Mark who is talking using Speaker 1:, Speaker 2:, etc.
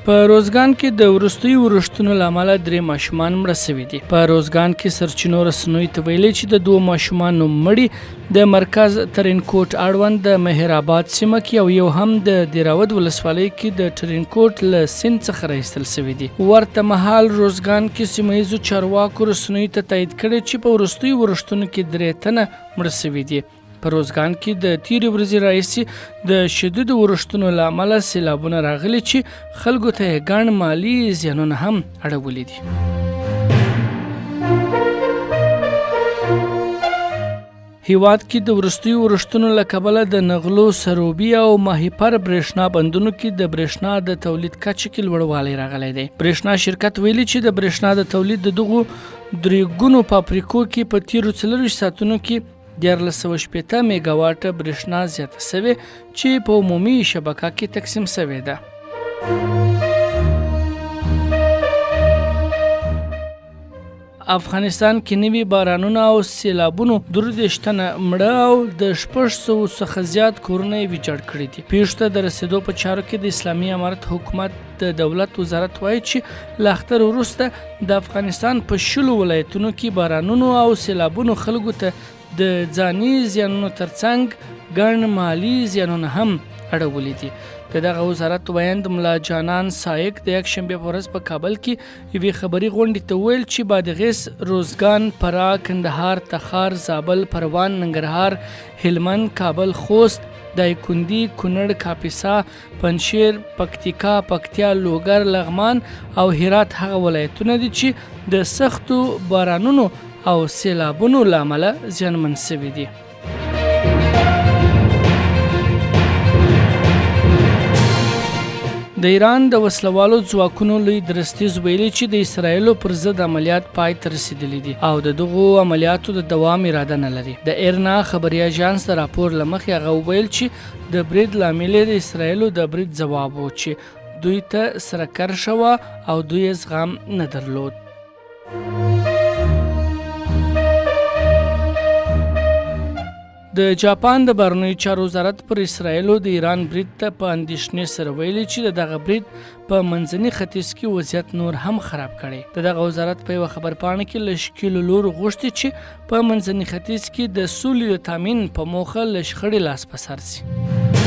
Speaker 1: په روزګان کې د وروستیو ورښتونو له امله 3 ماشومان مړه سوي دي. په روزګان کې سرچینو رسنیو ته ویلي چې د 2 ماشومانو مړي د مرکز ترینکوټ اړوند د مهرآباد سیمه کې او یو هم د دیراود ولسوالۍ کې د ترینکوټ له سیند څخه راایستل سوي دي. ورته مهال روزګان کې سیمه ییزو چارواکو رسنیو ته تایید کړی چې په وروستیو ورښتونو کې 3 تنه مړه سوي دي. په روزګان کې د تیرې ورځې راهیسې د شدیدو ورښتونو له امله سیلابونه راغلي چې خلکو ته یې ګڼ مالي زیانونه هم اړولي دي. هیواد کې د وروستیو ورښتونو له کبله د نغلو، سروبي او ماهیپر برېښنا بندونو کې د برېښنا د تولید کچې کې لوړوالی راغلی دی. برېښنا شرکت ویلي چې د برېښنا د تولید د دغو 3 ګونو فابریکو کې په تیرو 24 ساعتونو کې 1360 میګاواټه برېښنا زیاته سوې چې په عمومي شبکه کې تقسیم سوې ده. افغانستان کې نوي بارانونه او سیلابونو 23 تنه مړه او د 600 څخه زیات کورونه یې ویجاړ کړي دي. پیښو ته د رسېدو په چارو کې د اسلامي امارت حکومت د دولت وزارت وایي چې له اختر وروسته د افغانستان په 10 ولایتونو کې بارانونو او سیلابونو خلکو ته د ځاني زیانونو ترڅنګ ګڼ مالي زیانونه هم اړولي دي. د دغه وزارت ویاند ملا جانان سایق د یکشنبې په ورځ په کابل کې یوې خبري غونډې ته ویل چې بادغیس، روزګان، فراه، کندهار، تخار، زابل، پروان، ننګرهار، هلمند، کابل، خوست، دایکنډي، کونړ، کاپیسا، پنجشیر، پکتیکا، پکتیا، لوګر، لغمان او هرات هغه ولایتونه دي چې د سختو بارانونو او سیلابونو له امله زیانمن سوي دي. د ایران د وسلوالو ځواکونو لوی درستیز ویلي چې د اسرایلو پر ضد عملیات پای ته رسیدلي دي او د دغو عملیاتو د دوام اراده نه لري. د ایرنا خبري اژانس د راپور له مخې هغه وویل چې د برید لامل د اسرایلو د برید ځواب و چې دوی ته سره کر شوه او دوی زغم نه درلود. د جاپان د بهرنیو چارو وزارت پر اسرایلو د ایران برید ته په اندېښنې سره ویلي چې دغه برید په منځني ختیځ کې وضعیت نور هم خراب کړي. دغه وزارت په یوه خبرپاڼه کې له ښکېلو لورو غوښتي چې په منځني ختیځ کې د سولې د تامین په موخه له شخړې لاس په سر شي.